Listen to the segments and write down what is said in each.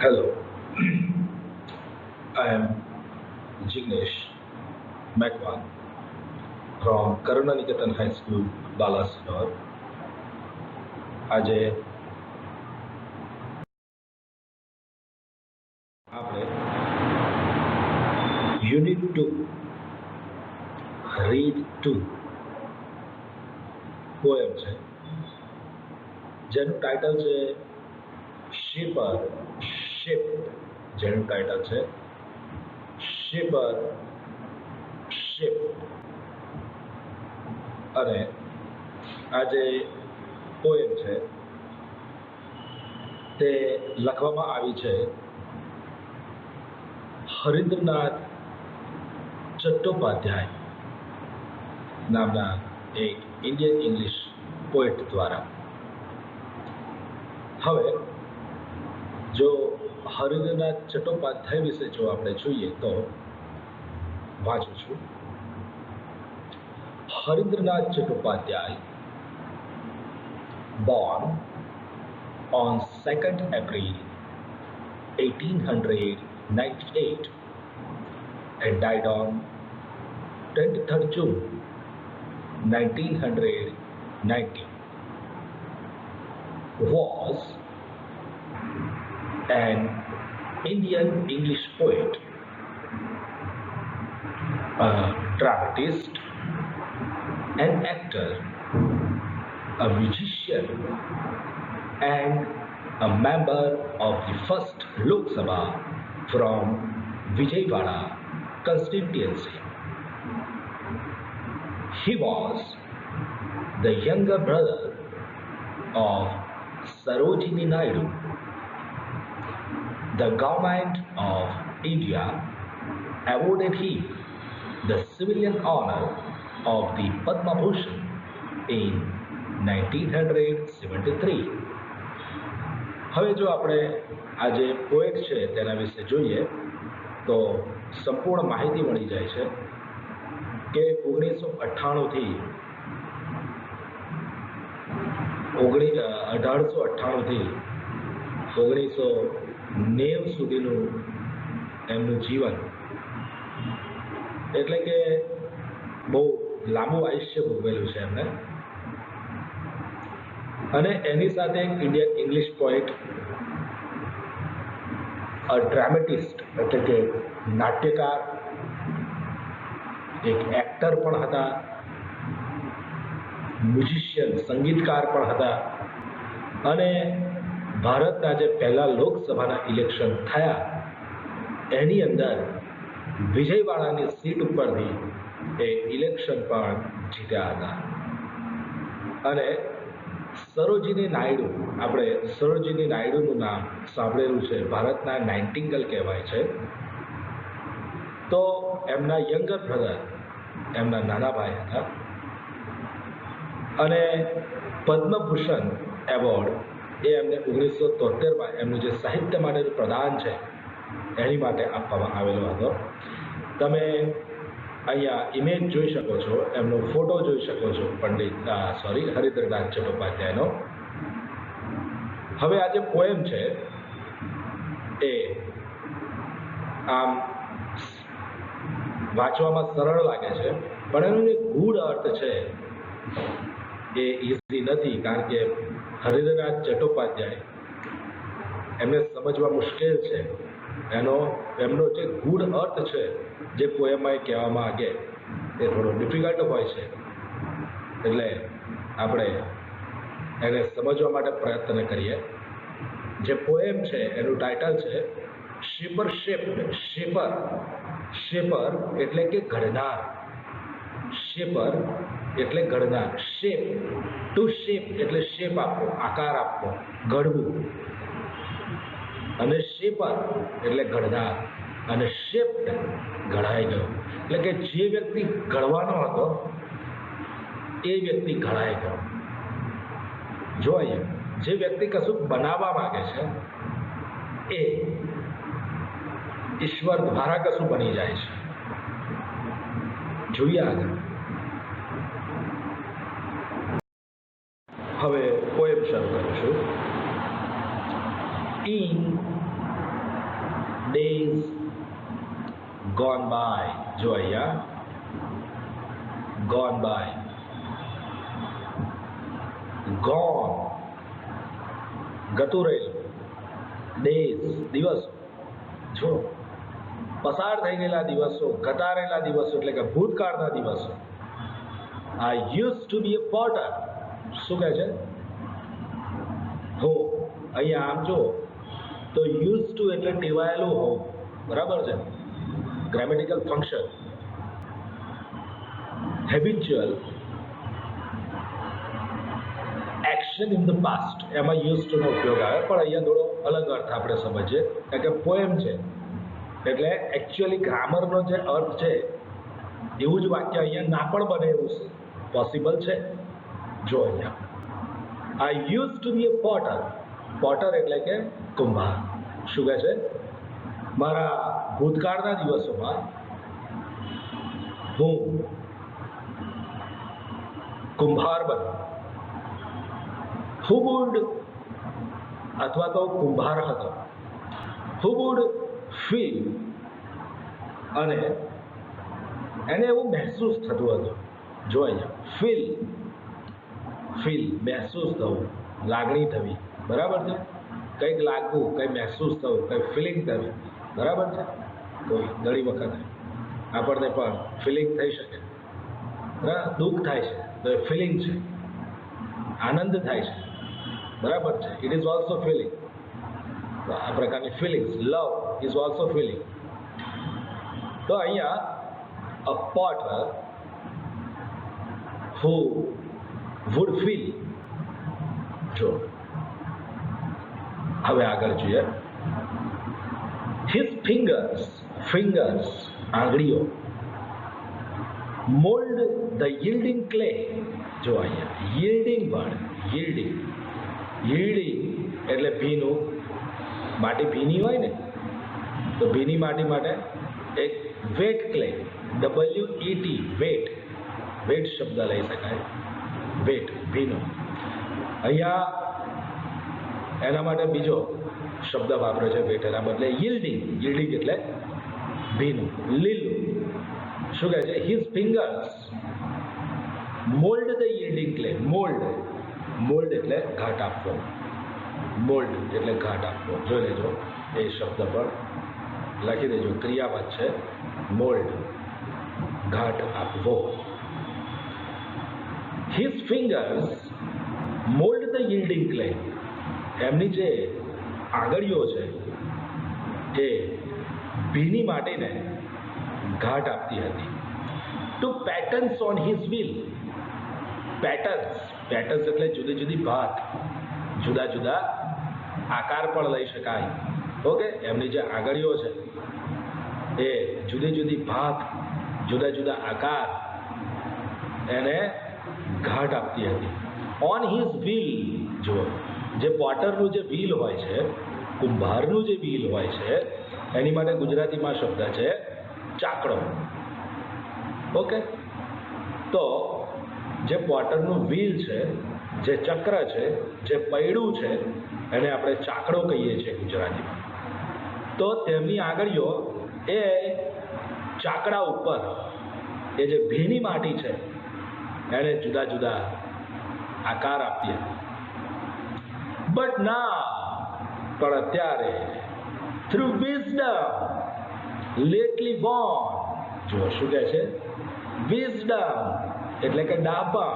Hello, I am Jignesh Makwan from Karunaniketan High School, Balasore. આજે આપણે unit 2 read 2 poem છે જેનું title છે શિપર શિપ જેનું ટાઇટલ છે શિપર શિપ અને આ જે પોએમ છે તે લખવામાં આવી છે હરીન્દ્રનાથ ચટ્ટોપાધ્યાય નામના એક ઇન્ડિયન ઇંગ્લિશ પોએટ દ્વારા. હવે જો હરીન્દ્રનાથ ચટ્ટોપાધ્યાય વિશે જો આપણે જોઈએ તો વાંચું છું. હરીન્દ્રનાથ Chattopadhyay born on 2nd April 1898 and died on 23rd June 1990 was an Indian English poet, a dramatist, an actor, a musician, and a member of the first Lok Sabha from Vijayawada constituency. He was the younger brother of Sarojini Naidu. The government of India awarded him the civilian honor of the Padma Bhushan in 1973. હવે જો આપણે આ જે poet છે તેના વિશે જોઈએ તો સંપૂર્ણ માહિતી મળી જાય છે કે 1898થી 1990 સુધીનું એમનું જીવન, એટલે કે બહુ લાંબુ આયુષ્ય ભોગવેલું છે એમને. અને એની સાથે એક ઇન્ડિયન ઇંગ્લિશ પોએટ, ડ્રામેટિસ્ટ એટલે કે નાટ્યકાર, એક એક્ટર પણ હતા, મ્યુઝિશિયન સંગીતકાર પણ હતા. અને ભારતના જે પહેલા લોકસભાના ઇલેક્શન થયા એની અંદર વિજયવાડાની સીટ ઉપરથી એ ઇલેક્શન પણ જીત્યા હતા. અને સરોજિની નાયડુ, આપણે સરોજિની નાયડુનું નામ સાંભળેલું છે, ભારતના નાઇટિંગેલ કહેવાય છે. તો એમના યંગર બ્રધર, એમના નાના ભાઈ હતા. અને પદ્મભૂષણ એવોર્ડ એ એમને 1973માં એમનું જે સાહિત્ય માટેનું પ્રદાન છે એની માટે આપવામાં આવેલો હતો. તમે અહીંયા ઇમેજ જોઈ શકો છો, એમનો ફોટો જોઈ શકો છો, હરીન્દ્રનાથ ચટ્ટોપાધ્યાયનો. હવે આ જે પોએમ છે એ આમ વાંચવામાં સરળ લાગે છે, પણ એનો જે ગૂઢ અર્થ છે એ ઇઝી નથી, કારણ કે હરીન્દ્રનાથ ચટ્ટોપાધ્યાય એમને સમજવા મુશ્કેલ છે. એમનો જે ગૂઢ અર્થ છે જે પોએમમાં કહેવા માંગે એ થોડો ડિફિકલ્ટ હોય છે. એટલે આપણે એને સમજવા માટે પ્રયત્ન કરીએ. જે પોએમ છે એનું ટાઇટલ છે શિપર શિપ. શિપર શિપર એટલે કે ઘડનાર. શિપર એટલે ઘડનાર. શેપ ટુ શેપ એટલે શેપ આપવો, આકાર આપવો, ઘડવું. અને શેપર એટલે ઘડનાર. અને શેપ ઘડાઈ ગયો, એટલે કે જે વ્યક્તિ ઘડવાનો હતો એ વ્યક્તિ ઘડાઈ ગયો. જો અહીંયા જે વ્યક્તિ કશું બનાવવા માંગે છે એ ઈશ્વર દ્વારા કશું બની જાય છે. જોઈએ આગળ. હવે પોએમ શરૂ કરું છું. In days gone by. જો અહીંયા gone by, gone ગતું રહેલું, days દિવસો. જો પસાર થઈ ગયેલા દિવસો, ગતા રહેલા દિવસો એટલે કે ભૂતકાળના દિવસો. I used to be a potter. શું કહે છે? હો. અહીંયા આમ જો તો used to એટલે ટેવાયેલું હોવું, બરાબર છે? Grammatical function. Habitual action in the past, એમાં used to નો ઉપયોગ આવે, પણ અહીંયા થોડો અલગ અર્થ આપણે સમજીએ, કારણ કે પોએમ છે એટલે એકચ્યુઅલી ગ્રામરનો જે અર્થ છે એવું જ વાક્ય અહીંયા ના પણ બને એવું પોસિબલ છે. જો અહીંયા I used to be a potter. Potter એટલે કે કુંભાર. શું કહે છે? મારા ભૂતકાળના દિવસોમાં હું કુંભાર બન્યો. Who would અથવા તો કુંભાર હતો. Who would feel, અને એને એવું મહેસૂસ થતું હતું. જો અહીંયા ફીલ મહેસૂસ થવું, લાગણી થવી, બરાબર છે? કંઈક લાગવું, કંઈ મહેસૂસ થવું, કંઈ ફિલિંગ થવી, બરાબર છે? કોઈ ઘણી વખત આપણને પણ ફિલિંગ થઈ શકે, બરાબર? દુઃખ થાય છે તો એ ફિલિંગ છે. આનંદ થાય છે, બરાબર છે? It is also feeling. આ પ્રકારની feelings. Love is also feeling. તો અહીંયા a potter who would feel. જો હવે આગળ જોઈએ. his fingers આંગળીઓ mold the yielding clay. જો અહીંયા yielding વર્ડ, yielding એટલે ભીનું. માટી ભીની હોય ને તો ભીની માટી માટે એક વેટ ક્લે, WET, વેટ શબ્દ લઈ શકાય. વેટ ભીનું. અહીંયા એના માટે બીજો શબ્દ વાપરે છે વેટ, એના બદલે yielding એટલે ભીનું, લીલું. શું કહે છે? his fingers mold the yielding clay. Mould એટલે ઘાટ આપવો. મોલ્ડ એટલે ઘાટ આપવો. જોઈ લેજો, એ શબ્દ પણ લખી દેજો. ક્રિયાપદ છે મોલ્ડ, ઘાટ આપવો. his fingers mold the yielding clay. એમની જે આંગળીઓ છે એ ભીની માટીને ઘાટ આપતી હતી. to patterns on his wheel. Patterns એટલે જુદી જુદી ભાત, જુદા જુદા આકાર પણ લઈ શકાય. ઓકે, એમની જે આંગળીઓ છે એ જુદી જુદી ભાત, જુદા જુદા આકાર એને ઘાટ આપતી હતી. On his wheel. જુઓ, જે પોટરનું જે વ્હીલ હોય છે, કુંભારનું જે વ્હીલ હોય છે, એની માટે ગુજરાતીમાં શબ્દ છે ચાકડો. ઓકે, તો જે પોટરનું વ્હીલ છે, જે ચક્ર છે, જે પૈડું છે, એને આપણે ચાકડો કહીએ છીએ ગુજરાતીમાં. તો તેમની આંગળીઓ એ ચાકડા ઉપર એ જે ભીની માટી છે એને જુદા જુદા આકાર આપતી હતી. બટ ના, પણ અત્યારે થ્રુ વિઝડમ લેટલી બોર્ન. જો શું કહે છે? વિઝડમ એટલે કે ડાપણ.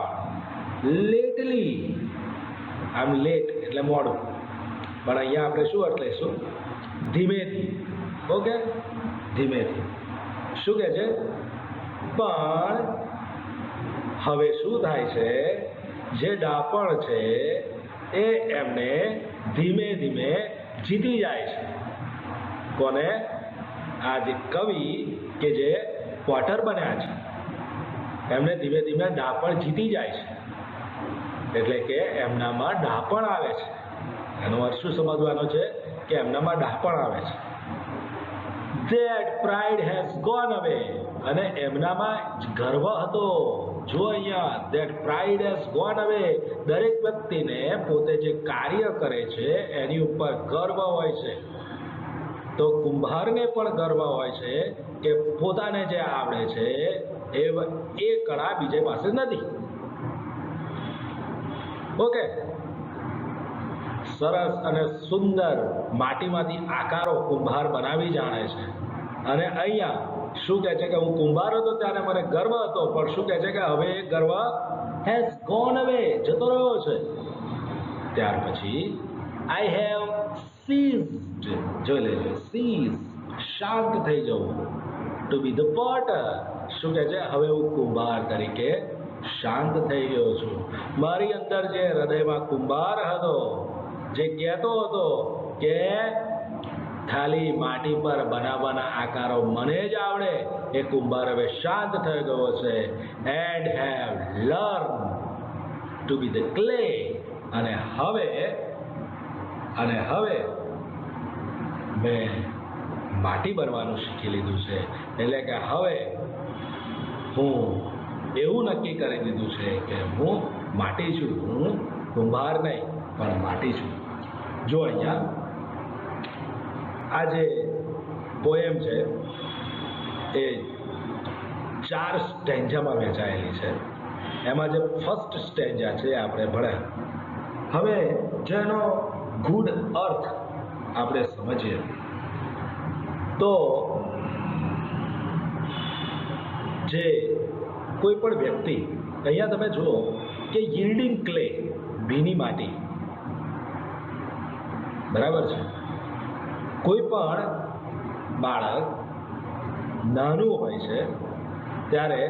લેટલી, આમ લેટ એટલે મોડું, પણ અહીંયા આપણે શું અર્થ લઈશું? ધીમેથી. ઓકે, ધીમેથી. શું કહે છે? પણ હવે શું થાય છે? જે ડાપણ છે એ એમને ધીમે ધીમે જીતી જાય છે. કોને? આ જે કવિ કે જે પોટર બન્યા છે એમને ધીમે ધીમે ડાપણ જીતી જાય છે. એટલે કે એમનામાં ડાપણ આવે છે. એનો અર્થ શું સમજવાનો છે? કે એમનામાં ડાપણ આવે છે. That pride has gone away. અને એમનામાં ગર્વ હતો. જો અહીંયા that pride has gone away. દરેક વ્યક્તિને પોતે જે કાર્ય કરે છે એની ઉપર ગર્વ હોય છે. તો કુંભારને પણ ગર્વ હોય છે કે પોતાને જે આવડે છે એ કળા બીજે પાસે નથી. ઓકે, સરસ અને સુંદર માટીમાંથી આકારો કુંભાર બનાવી જાણે છે. અને અહીંયા શું કહે છે કે હું કુંભાર હતો ત્યારે મને ગર્વ હતો, પણ શું કહે છે કે હવે એ ગર્વ હેઝ ગોન અવે, જતો રહ્યો છે. ત્યાર પછી આઈ હેવ સીઝડ, જોઈ લેજો, સીઝ શાંત થઈ જવું, ટુ બી ધ પોટર, શું કહે છે હવે હું કુંભાર તરીકે શાંત થઈ ગયો છું. મારી અંદર જે હૃદયમાં કુંભાર હતો, જે કહેતો હતો કે ખાલી માટી પર બનાવવાના આકારો મને જ આવડે, એ કુંભાર હવે શાંત થઈ ગયો છે. And have learn to be the clay, અને હવે મેં માટી બનવાનું શીખી લીધું છે. એટલે કે હવે હું એવું નક્કી કરી દીધું છે કે હું માટી છું, હું કુંભાર નહીં પણ માટી છું. જો અહીંયા આ જે પોએમ છે એ 4 સ્ટેન્જામાં વહેંચાયેલી છે. એમાં જે ફર્સ્ટ સ્ટેન્જા છે આપણે ભણ્યા. હવે જેનો ગૂઢ અર્થ આપણે સમજીએ તો જે કોઈ પણ વ્યક્તિ, અહીંયા તમે જુઓ કે yielding ક્લે, ભીની માટી, બરાબર છે. કોઈ પણ બાળક નાનું હોય છે ત્યારે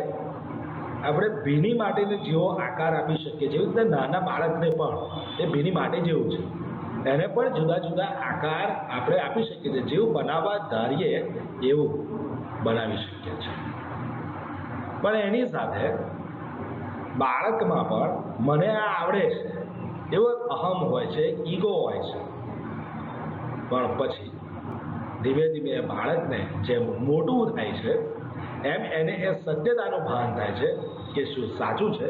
આપણે ભીની માટીને જેવો આકાર આપી શકીએ, જેવી રીતે નાના બાળકને પણ એ ભીની માટી જેવું છે, એને પણ જુદા જુદા આકાર આપણે આપી શકીએ છીએ. જેવું બનાવવા ધારીએ એવું બનાવી શકીએ છીએ. પણ એની સાથે બાળકમાં પણ મને આ આવડે છે એવો અહમ હોય છે, ઈગો હોય છે. પણ પછી ધીમે ધીમે બાળકને જેમ મોટું થાય છે એમ એને એ સત્યતાનું ભાન થાય છે કે શું સાચું છે,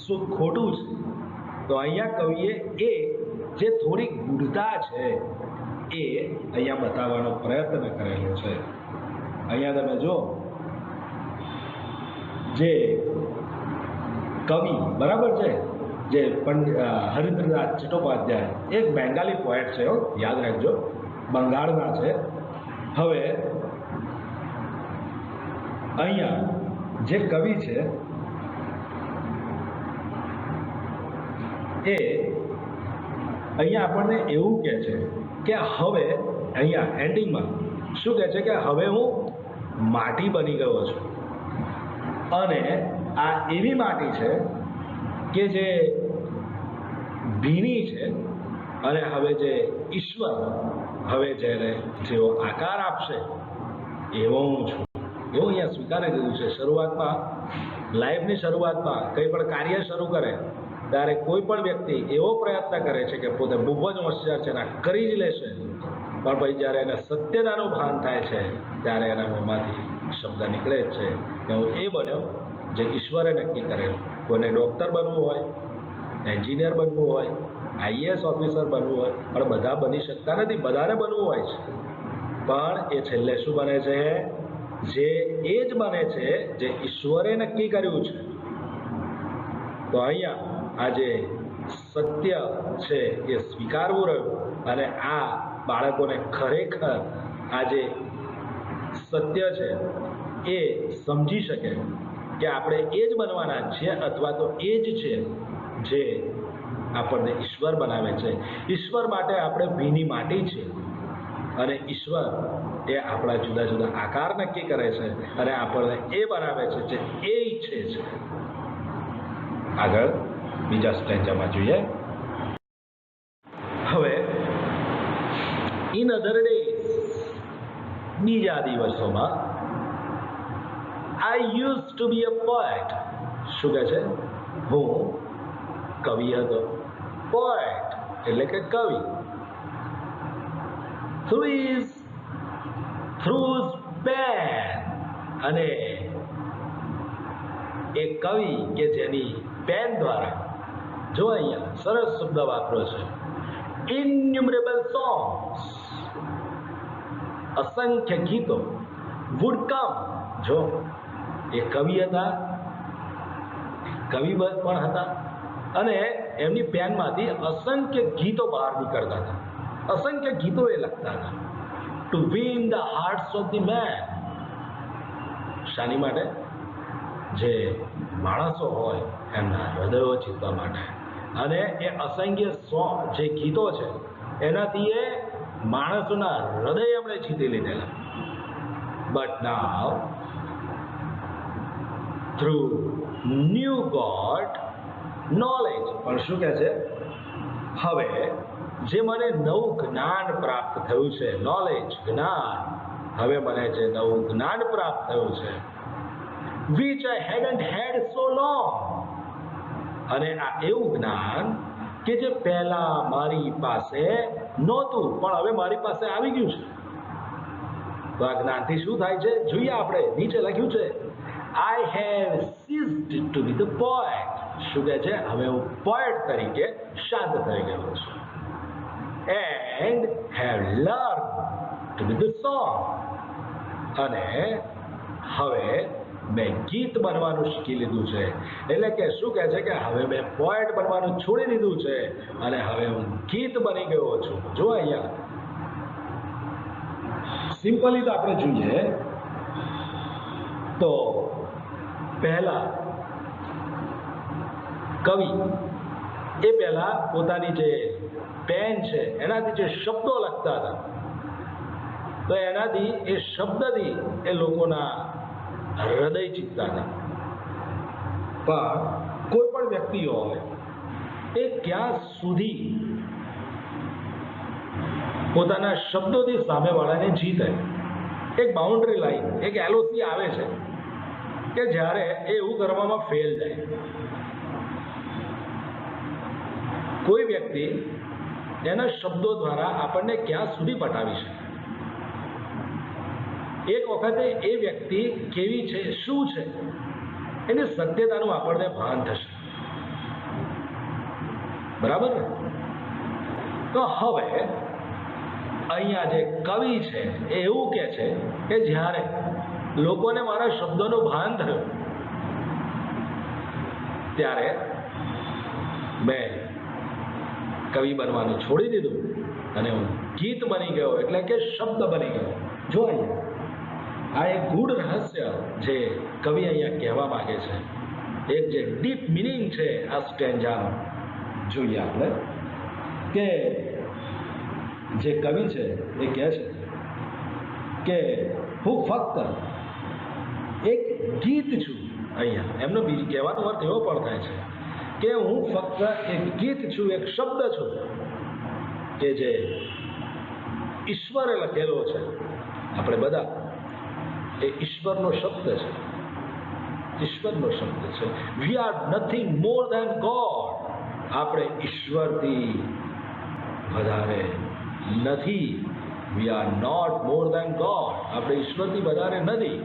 શું ખોટું છે. તો અહીંયા કવિએ એ જે થોડી ગૂઢતા છે એ અહીંયા બતાવવાનો પ્રયત્ન કરેલો છે. અહીંયા તમે જો જે કવિ, બરાબર છે, જે હરીન્દ્રનાથ ચટ્ટોપાધ્યાય એક બેંગાલી પોએટ છે, યાદ રાખજો, બંગાળના છે. હવે અહીંયા જે કવિ છે એ અહીંયા આપણને એવું કહે છે કે હવે અહીંયા એન્ડિંગમાં શું કહે છે કે હવે હું માટી બની ગયો છું, અને આ એવી માટી છે કે જે ભીની છે, અને હવે જે ઈશ્વર હવે જેને જેવો આકાર આપશે એવો હું છું, એવું અહીંયા સ્વીકારી દીધું છે. શરૂઆતમાં, લાઈફની શરૂઆતમાં કંઈ પણ કાર્ય શરૂ કરે ત્યારે કોઈ પણ વ્યક્તિ એવો પ્રયત્ન કરે છે કે પોતે બહુ જ હોશિયાર છે, એના કરી જ લેશે, પણ પછી જ્યારે એને સત્યતાનું ભાન થાય છે ત્યારે એના મોંમાંથી શબ્દ નીકળે જ છે કે હું એ બન્યો જે ઈશ્વરે નક્કી કરેલું. કોઈને ડૉક્ટર બનવું હોય, એન્જિનિયર બનવું હોય, આઈએએસ ઓફિસર બનવું હોય, પણ બધા બની શકતા નથી. બધાને બનવું હોય છે, પણ એ છેલ્લે શું બને છે? જે એ જ બને છે જે ઈશ્વરે નક્કી કર્યું છે. તો અહીંયા આ જે સત્ય છે એ સ્વીકારવું રહ્યું, અને આ બાળકોને ખરેખર આ જે સત્ય છે એ સમજી શકે કે આપણે એ જ બનવાના છીએ, અથવા તો એ જ છે જે આપણને ઈશ્વર બનાવે છે. ઈશ્વર માટે આપણે ભીની માટી છે, અને ઈશ્વર એ આપણા જુદા જુદા આકાર નક્કી કરે છે અને આપણને એ બનાવે છે જે એ ઈચ્છે છે. આગળ બીજા સ્ટેન્જામાં જોઈએ. હવે ઇન અધર ડેઝ, બીજા દિવસોમાં, I use to be a poet. શું કહે છે? હું કવિ હતો. પોએટ એટલે કે કવિ. થ્રુ પેન, અને એ કવિ કે જેની પેન દ્વારા, જો અહીંયા સરસ શબ્દ વાપરો છે, ઇન્યુમરેબલ સોંગ્સ, અસંખ્ય ગીતો વુડ કમ. જો એ કવિ હતા, કવિ પણ હતા, અને એમની પેનમાંથી અસંખ્ય ગીતો બહાર નીકળતા હતા, અસંખ્ય ગીતો એ લખતા હતા. To win the hearts of the men. શાની માટે? જે માણસો હોય એમના હૃદયો જીતવા માટે. અને એ અસંખ્ય જે ગીતો છે એનાથી એ માણસોના હૃદય એમણે જીતી લીધેલા. But now through new got knowledge. પણ શું કહે છે? હવે જે મને નવું જ્ઞાન પ્રાપ્ત થયું છે, નોલેજ, જ્ઞાન, હવે મને જે નવું જ્ઞાન પ્રાપ્ત થયું છે, which I hadn't had so long. અને આ એવું જ્ઞાન કે જે પહેલા મારી પાસે નહોતું પણ હવે મારી પાસે આવી ગયું છે. તો આ જ્ઞાનથી શું થાય છે જોઈએ આપણે. નીચે લખ્યું છે, I have ceased to be the poet. શું કહે છે? હવે હું પોએટ તરીકે શાંત થઈ ગયો છું. And have learned to be the song. અને હવે મેં ગીત બનવાનું શીખી લીધું છે. એટલે કે શું કહે છે કે હવે મેં પોએટ બનવાનું છોડી દીધું છે અને હવે હું ગીત બની ગયો છું. જો અહીંયા સિમ્પલી તો આપણે જોઈએ તો પહેલા કવિ એ પહેલા પોતાની જે પેન છે એનાથી જે શબ્દો લખતા હતા, તો એનાથી એ શબ્દથી એ લોકોના હૃદય જીતતા હતા. પણ કોઈ પણ વ્યક્તિ હોય એ ક્યાં સુધી પોતાના શબ્દોથી સામેવાળાને જીતે? એક બાઉન્ડ્રી લાઈન, એક એલઓસી આવે છે કે જ્યારે એ એવું કરવામાં ફેલ જાય. કોઈ વ્યક્તિ એના શબ્દો દ્વારા આપણને ક્યાં સુધી પટાવી શકે? એક વખતે એ વ્યક્તિ કેવી છે, શું છે, એની સત્યતાનું આપણને ભાન થશે. બરાબર ને? તો હવે અહીંયા જે કવિ છે એ એવું કહે છે કે જ્યારે લોકોને મારા શબ્દોનું ભાન થયું ત્યારે મેં કવિ બનવાનું છોડી દીધું અને હું ગીત બની ગયો, એટલે કે શબ્દ બની ગયો. જો અહીંયા આ એક ગૂઢ રહસ્ય જે કવિ અહીંયા કહેવા માંગે છે, એક જે ડીપ મિનિંગ છે આ સ્ટેન્જાનો, જોઈએ આપણે કે જે કવિ છે એ કહે છે કે હું ફક્ત એક ગીત છું. અહીંયા એમનો બીજું કહેવાનો અર્થ એવો પણ થાય છે કે હું ફક્ત એક ગીત છું, એક શબ્દ છું કે જે ઈશ્વરે લખેલો છે. આપણે બધા એ ઈશ્વરનો શબ્દ છે, ઈશ્વરનો શબ્દ છે. We are nothing more than God. આપણે ઈશ્વરથી વધારે નથી. We are not more than God. આપણે ઈશ્વરથી વધારે નથી.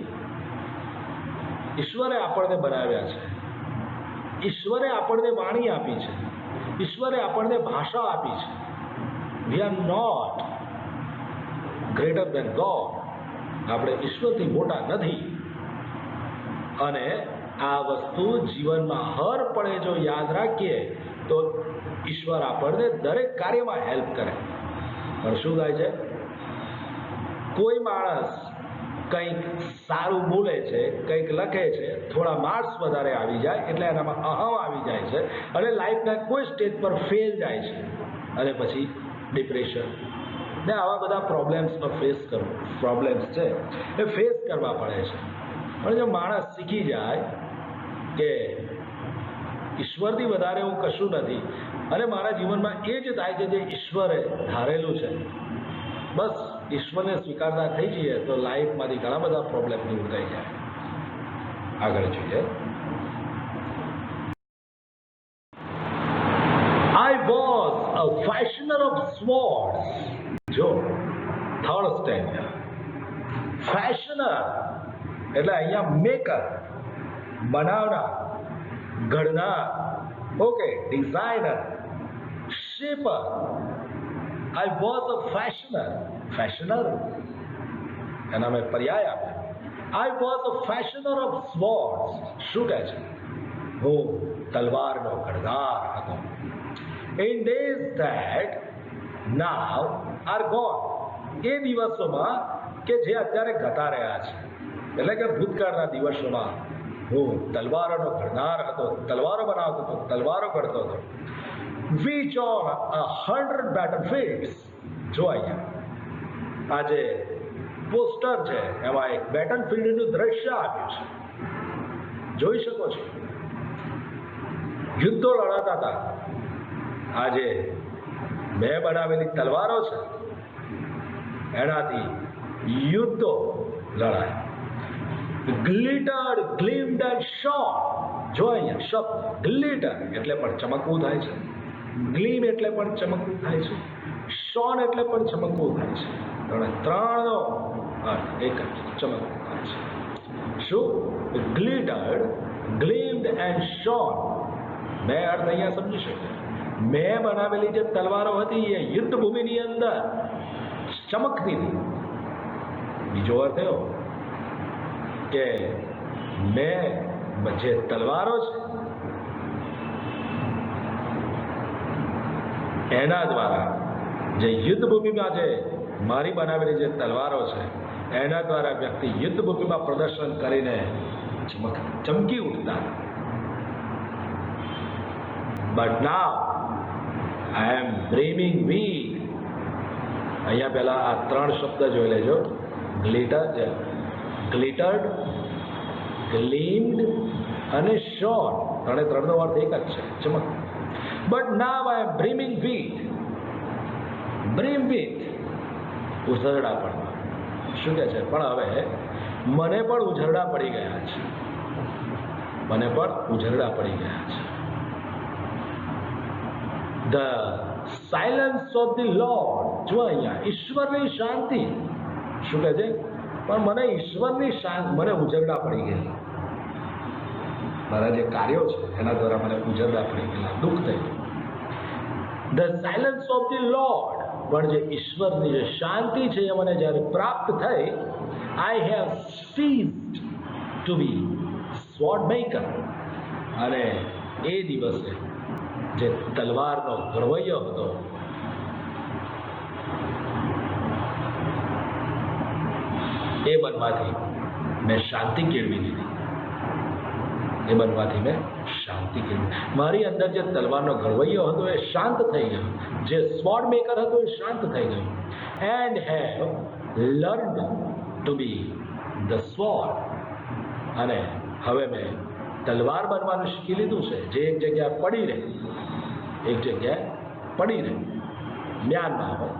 ઈશ્વરે આપણને બનાવ્યા છે, ઈશ્વરે આપણને વાણી આપી છે, ઈશ્વરે આપણને ભાષા આપી છે. We are not greater than God. આપણે ઈશ્વરથી મોટા નથી. અને આ વસ્તુ જીવનમાં હર પળે જો યાદ રાખીએ તો ઈશ્વર આપણને દરેક કાર્યમાં હેલ્પ કરે. પણ શું થાય છે? કોઈ માણસ કંઈક સારું બોલે છે, કંઈક લખે છે, થોડા માર્ક્સ વધારે આવી જાય એટલે એનામાં અહમ આવી જાય છે અને લાઈફના કોઈ સ્ટેજ પર ફેલ જાય છે અને પછી ડિપ્રેશન ને આવા બધા પ્રોબ્લેમ્સ છે એ ફેસ કરવા પડે છે. પણ જો માણસ શીખી જાય કે ઈશ્વરથી વધારે હું કશું નથી અને મારા જીવનમાં એ જ થાય છે જે ઈશ્વરે ધારેલું છે, બસ ઈશ્વરને સ્વીકારતા થઈ જઈએ તો લાઈફમાંથી ઘણા બધા પ્રોબ્લેમ દૂર થઈ જાય. આગળ જોઈએ. I was a fashioner of swords. જો થર્ડ સ્ટેન્જર, ફેશનર એટલે અહીંયા મેકર, બનાવનાર, ઘડનાર, okay, designer, shaper. I was a fashioner. Fashioner એના મેં પર્યાય આપ્યા. I was a fashioner of swords. શું કહે છે? હું તલવારનો ઘડનાર હતો. In days that now are gone. એ દિવસોમાં કે જે અત્યારે જતા રહ્યા છે, એટલે કે ભૂતકાળના દિવસોમાં હું તલવારોનો ઘડનાર હતો, તલવારો બનાવતો હતો, તલવારો ઘડતો હતો. which on 100 battlefields. જો અહીંયા આજે પોસ્ટર છે, એમાં એક બેટલફિલ્ડનું દ્રશ્ય આવ્યું છે, જોઈ શકો છો. યુદ્ધો લડાતા હતા. આજે મેં બનાવેલી તલવારો છે, એનાથી યુદ્ધો લડાય. ગ્લિટર્ડ, ગ્લીમ્ડ એન્ડ શોન. જો અહીંયા શબ્દ ગ્લિટર એટલે પણ ચમકવું થાય છે, ગ્લીમ એટલે પણ ચમકવું થાય છે, શોન એટલે પણ ચમકવું થાય છે. ત્રણનો અર્થ એક જ, ચમકવું થાય છે. શું? ગ્લિટર્ડ, ગ્લીમ્ડ એન્ડ શોન. મેં અર્થ અહીંયા સમજી શકે. મેં બનાવેલી જે તલવારો હતી એ યુદ્ધ ભૂમિની અંદર ચમકતી હતી. બીજો અર્થ એવો કે મેં જે તલવારો છે એના દ્વારા જે યુદ્ધ ભૂમિમાં જે મારી બનાવેલી જે તલવારો છે એના દ્વારા વ્યક્તિ યુદ્ધ ભૂમિમાં પ્રદર્શન કરીને ચમકી ઉઠતા. But now I am brimming weak. અહીંયા પહેલા આ ત્રણ શબ્દ જોઈ લેજો. ગ્લિટર્ડ, ગ્લીમ્ડ અને શોન. ત્રણનો અર્થ એક જ છે, ચમક. But now I am brimming with. Brim with ઉઝરડા પડવા. શું કહે છે? પણ હવે મને પણ ઉઝરડા પડી ગયા છે. મને પણ ઉઝરડા પડી ગયા છે. The silence of the lord. જો અહીંયા ઈશ્વરની શાંતિ. શું કહે છે? પણ મને ઈશ્વરની શાંતિ, મને ઉજરડા પડી ગયેલા. મારા જે કાર્યો છે એના દ્વારા મને ઉજરડા પડી ગયેલા, દુઃખ થયું. The silence of the lord. પણ જે ઈશ્વરની જે શાંતિ છે એ મને જ્યારે પ્રાપ્ત થઈ, I have ceased to be sword maker. અને એ દિવસે જે તલવારનો ઘડવૈયો હતો એ બનવાથી મેં શાંતિ કેળવી લીધી. એ બનવાથી મેં શાંતિ કેળવી. મારી અંદર જે તલવારનો ઘડવૈયો હતો એ શાંત થઈ ગયો. જે સ્વોર્ડ મેકર હતો એ શાંત થઈ ગયો. And have learned to be the sword. અને હવે મેં તલવાર બનવાનું શીખી લીધું છે. જે એક જગ્યાએ પડી રહે, એક જગ્યાએ પડી રહે, મ્યાનમાં હોય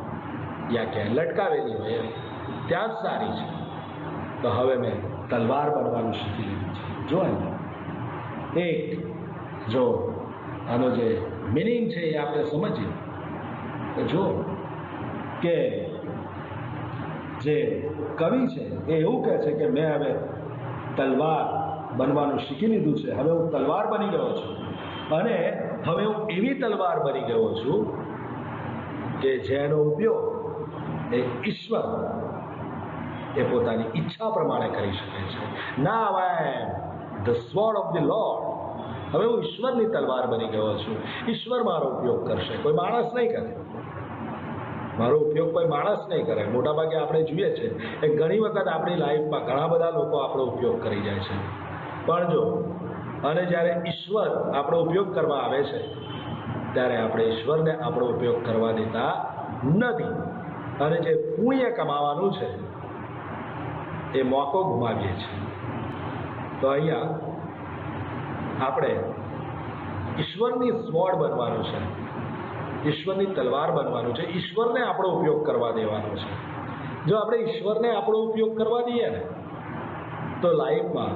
યા ક્યાંય લટકાવેલી હોય ત્યાં જ સારી છે. તો હવે મેં તલવાર બનવાનું શીખી લીધું છે. જો એક જો આનો જે મિનિંગ છે એ આપણે સમજીએ તો જો કે જે કવિ છે એ એવું કહે છે કે મેં હવે તલવાર બનવાનું શીખી લીધું છે. હવે હું તલવાર બની ગયો છું અને હવે હું એવી તલવાર બની ગયો છું કે જેનો ઉપયોગ એ ઈશ્વર એ પોતાની ઈચ્છા પ્રમાણે કરી શકે છે. Now I am the sword of the Lord. હવે હું ઈશ્વરની તલવાર બની ગયો છું. ઈશ્વર મારો ઉપયોગ કરશે, કોઈ માણસ નહીં કરે. મારો ઉપયોગ કોઈ માણસ નહીં કરે. મોટાભાગે આપણે જોઈએ છે એ ઘણી વખત આપણી લાઈફમાં ઘણા બધા લોકો આપણો ઉપયોગ કરી જાય છે. પણ જો અને જ્યારે ઈશ્વર આપણો ઉપયોગ કરવા આવે છે ત્યારે આપણે ઈશ્વરને આપણો ઉપયોગ કરવા દેતા નથી. અને જે પુણ્ય કમાવાનું છે એ મોકો ગુમાવીએ છીએ. તો અહીંયા આપણે ઈશ્વરની સ્વોર્ડ બનવાનું છે, ઈશ્વરની તલવાર બનવાનું છે, ઈશ્વરને આપણો ઉપયોગ કરવા દેવાનો છે. જો આપણે ઈશ્વરને આપણો ઉપયોગ કરવા દઈએ ને તો લાઈફમાં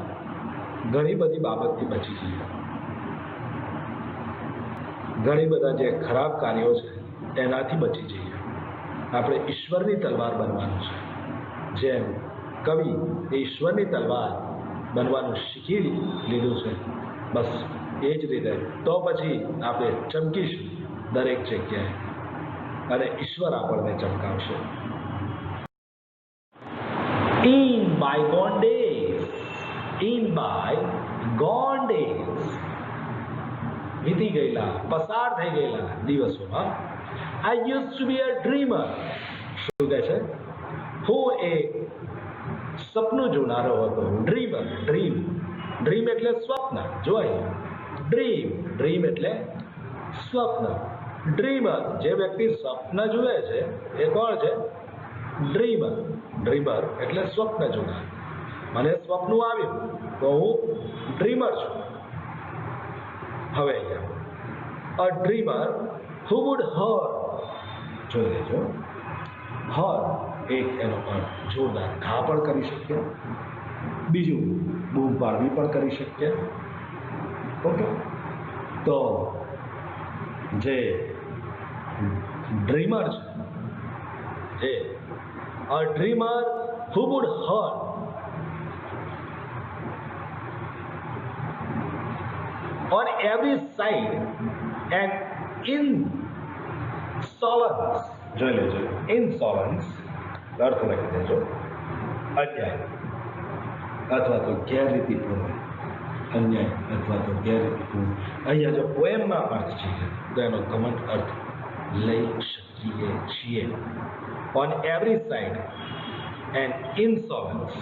ઘણી બધી બાબતથી બચી જઈએ. ઘણી બધા જે ખરાબ કાર્યો છે એનાથી બચી જઈએ. આપણે ઈશ્વરની તલવાર બનવાનું છે. જેમ કવિ એ ઈશ્વરની તલવાર બનવાનું શીખી લીધું છે, બસ એ જ રીતે તો પછી આપણે ચમકીશું દરેક જગ્યાએ અને ઈશ્વર આપણને ચમકાવશે. In bygone days, વીતી ગયેલા, પસાર થઈ ગયેલા દિવસોમાં, I used to be a dreamer. શું કહે છે? હું એક સપનું જોનારો હતો. ડ્રીમર, ડ્રીમ એટલે સ્વપ્ન. જોઈ, ડ્રીમ એટલે સ્વપ્ન. ડ્રીમર, જે વ્યક્તિ સ્વપ્ન જુએ છે એ કોણ છે? ડ્રીમર એટલે સ્વપ્ન જોનાર. મને સ્વપ્ન આવ્યું તો હું ડ્રીમર છું. હવે અહીંયા અ ડ્રીમર હુ વુડ હર, જોઈ લેજો, હર એક એનો અર્થ જોરદાર ઘા પણ કરી શકીએ, બીજું બૂમ પાડવી પણ કરી શકીએ. ઓકે, તો જે ડ્રીમર છે એ a dreamer who would her on every side and insolence, જોઈ લેજો, insolence અર્થ લખી દેજો, અન્યાય અથવા તો ગેરરીતિપૂર્ણ, અન્યાય અથવા તો ગેરરીતિપૂર્ણ. અહીંયા જો પોએમમાં અર્થ છે તો એનો ઘમંડ અર્થ લઈ શકીએ છીએ. on every side and insolence,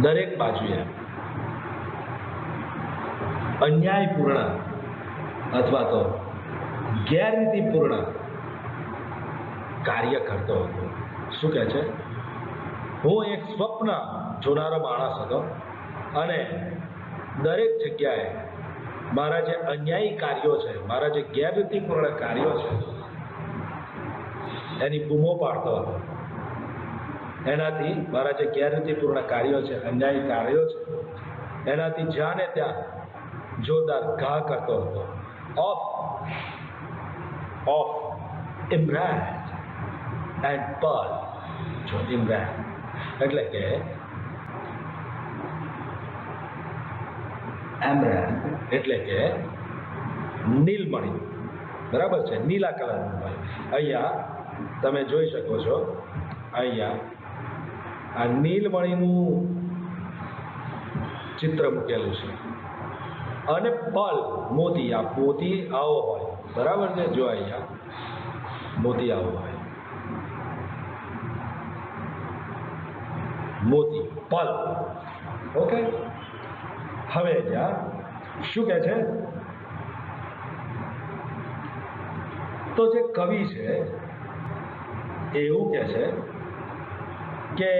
દરેક બાજુએ અન્યાયપૂર્ણ અથવા તો ગેરરીતિપૂર્ણ કાર્ય કરતો હતો. શું કહે છે? હું એક સ્વપ્ન જોનારો માણસ હતો અને દરેક જગ્યાએ મારા જે અન્યાયી કાર્યો છે, મારા જે ગેરરીતિપૂર્ણ કાર્યો છે એની બૂમો પાડતો હતો. એનાથી મારા જે ગેરરીતિપૂર્ણ કાર્યો છે, અન્યાયી કાર્યો છે, એનાથી જ્યાં ને ત્યાં જોરદાર ઘા કરતો હતો. Of Imran and Perl. જો ઇમરાન એટલે કે એમરાન એટલે કે નીલમણિ, બરાબર છે, નીલા કલરનું હોય. અહીંયા તમે જોઈ શકો છો, અહીંયા આ નીલમણીનું ચિત્ર મૂકેલું છે અને પલ મોતી, આ મોતી આવો હોય, બરાબર છે. જો અહીંયા મોતી આવો હોય, મોતી, પલ. ઓકે, હવે અહીંયા શું કહે છે? તો જે કવિ છે એવું કહે છે કે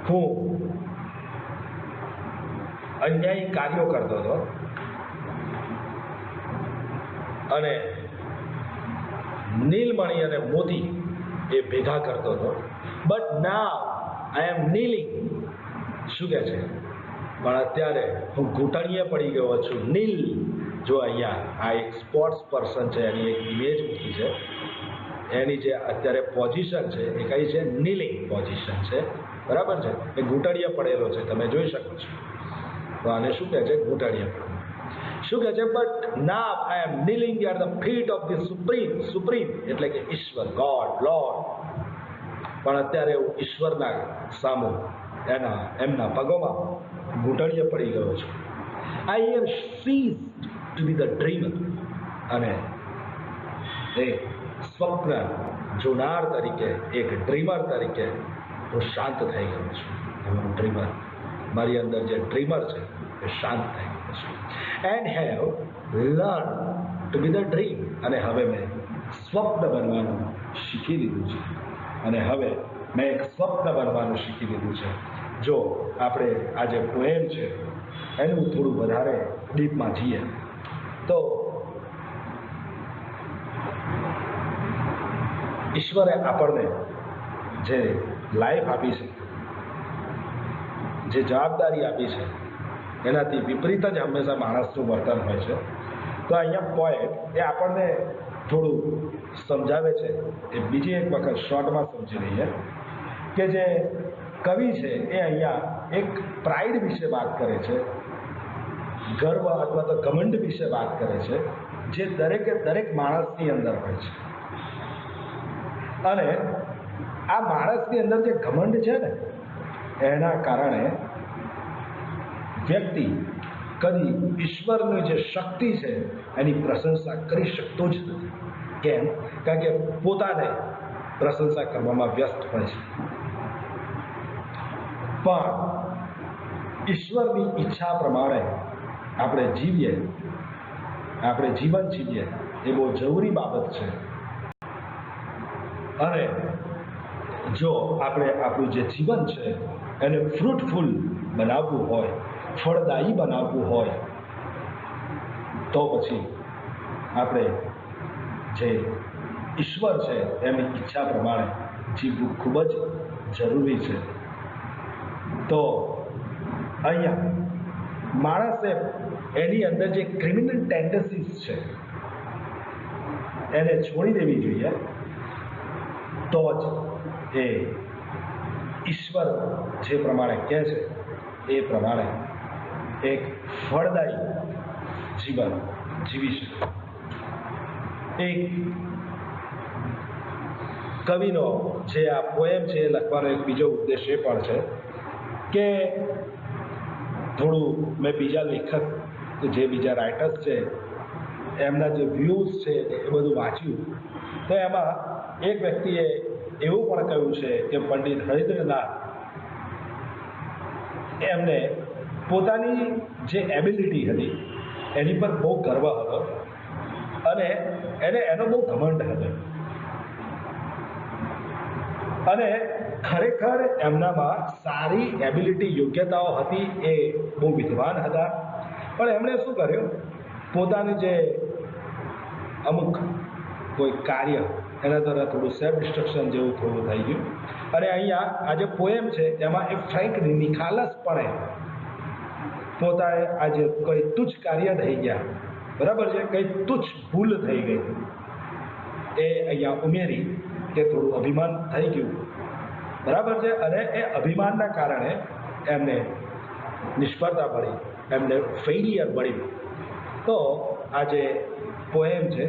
હું અન્યાયી કાર્યો કરતો હતો અને નીલમણિ અને મોતી એ ભેગા કરતો હતો. But now I am kneeling. શું કહે છે? પણ અત્યારે હું ઘૂંટણીએ પડી ગયો છું. નીલ, જો અહીંયા આ એક સ્પોર્ટ્સ પર્સન છે, એની એક ઇમેજ મૂકી છે. એની જે અત્યારે પોઝિશન છે એ કઈ છે? નીલિંગ પોઝિશન છે, બરાબર છે. એ ઘૂંટણીએ પડેલો છે, તમે જોઈ શકો છો. તો આને શું કહે છે? ઘૂંટણીએ પડવું. શું કહે છે? But now I am kneeling at the feet of the supreme એટલે કે ઈશ્વર, ગોડ, લોર્ડ. પણ અત્યારે હું ઈશ્વરના સામું એમના પગોમાં ઘૂંટણીએ પડી ગયો છું. I am seized to be the dreamer. અને એક સ્વપ્ન જોનાર તરીકે, એક ડ્રીમર તરીકે હું શાંત થઈ ગયો છું. હું ડ્રીમર, મારી અંદર જે ડ્રીમર છે એ શાંત થઈ ગયો છે. And have learn to be the dream. અને હવે મેં સ્વપ્ન બનવાનું શીખી લીધું છે. અને હવે મેં એક સ્વપ્ન બનવાનું શીખી લીધું છે. જો આપણે આ જે પોએમ છે એનું થોડું વધારે ડીપમાં જઈએ તો ઈશ્વરે આપણને જે લાઈફ આપી છે, જે જવાબદારી આપી છે, એનાથી વિપરીત જ હંમેશા માણસનું વર્તન હોય છે. તો અહીંયા પોએટ એ આપણને થોડું સમજાવે છે. એ બીજી એક વખત શોર્ટમાં સમજી લઈએ કે જે કવિ છે એ અહીંયા એક પ્રાઇડ વિશે વાત કરે છે, ગર્વ અથવા તો ઘમંડ વિશે વાત કરે છે, જે દરેકે દરેક માણસની અંદર હોય છે. અને આ માણસની અંદર જે ઘમંડ છે ને એના કારણે વ્યક્તિ કદી ઈશ્વરની જે શક્તિ છે એની પ્રશંસા કરી શકતો જ નથી. કેમ? કારણ કે પોતાને પ્રશંસા કરવામાં વ્યસ્ત હોય છે. પણ ઈશ્વરની ઈચ્છા પ્રમાણે આપણે જીવીએ, આપણે જીવન જીવીએ એ બહુ જરૂરી બાબત છે. અને જો આપણે આપણું જે જીવન છે એને ફ્રૂટફુલ બનાવવું હોય, ફળદાયી બનાવવું હોય, તો પછી આપણે જે ઈશ્વર છે એમની ઈચ્છા પ્રમાણે જીવવું ખૂબ જ જરૂરી છે. તો અહીંયા માણસે એની અંદર જે ક્રિમિનલ ટેન્ડન્સીસ છે એને છોડી દેવી જોઈએ, તો જ એ ઈશ્વર જે પ્રમાણે કહે છે એ પ્રમાણે એક ફળદાયી જીવન જીવી શકે. એક કવિનો જે આ પોએમ છે એ લખવાનો એક બીજો ઉદ્દેશ એ પણ છે કે થોડું મેં બીજા લેખક જે બીજા રાઇટર્સ છે એમના જે વ્યૂઝ છે એ બધું વાંચ્યું, તો એમાં એક વ્યક્તિએ એવું પણ કહ્યું છે કે પંડિત હરિન્દ્રનાથ એમને પોતાની જે એબિલિટી હતી એની પર બહુ ગર્વ હતો અને એને એનો બહુ ઘમંડ હતો. અને ખરેખર એમનામાં સારી એબિલિટી, યોગ્યતાઓ હતી, એ બહુ વિદ્વાન હતા. પણ એમણે શું કર્યું, પોતાની જે અમુક કોઈ કાર્ય એના દ્વારા થોડું સેલ્ફ ડિસ્ટ્રક્શન જેવું થોડું થઈ ગયું. અને અહીંયા આ જે પોએમ છે એમાં એ ફ્રેન્કલી નિખાલસપણે પોતાએ આજે કોઈ તુચ્છ કાર્ય થઈ ગયા, બરાબર છે, કંઈ તુચ્છ ભૂલ થઈ ગઈ એ અહીંયા ઉમેરી કે થોડું અભિમાન થઈ ગયું, બરાબર છે. અને એ અભિમાનના કારણે એમને નિષ્ફળતા મળી, એમને ફેલિયર મળી. તો આ જે પોએમ છે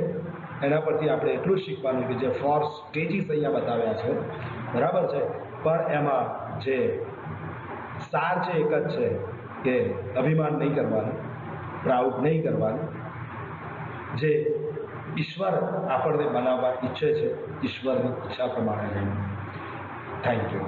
એના પરથી આપણે એટલું જ શીખવાનું કે જે 4 સ્ટેજીસ અહીંયા બતાવ્યા છે, બરાબર છે, પણ એમાં જે સાર છે એક જ છે કે અભિમાન નહીં કરવાનું, પ્રાઉડ નહીં કરવાનું. જે ઈશ્વર આપણને બનાવવા ઈચ્છે છે, ઈશ્વરની ઈચ્છા પ્રમાણે રહેવું. Thank you.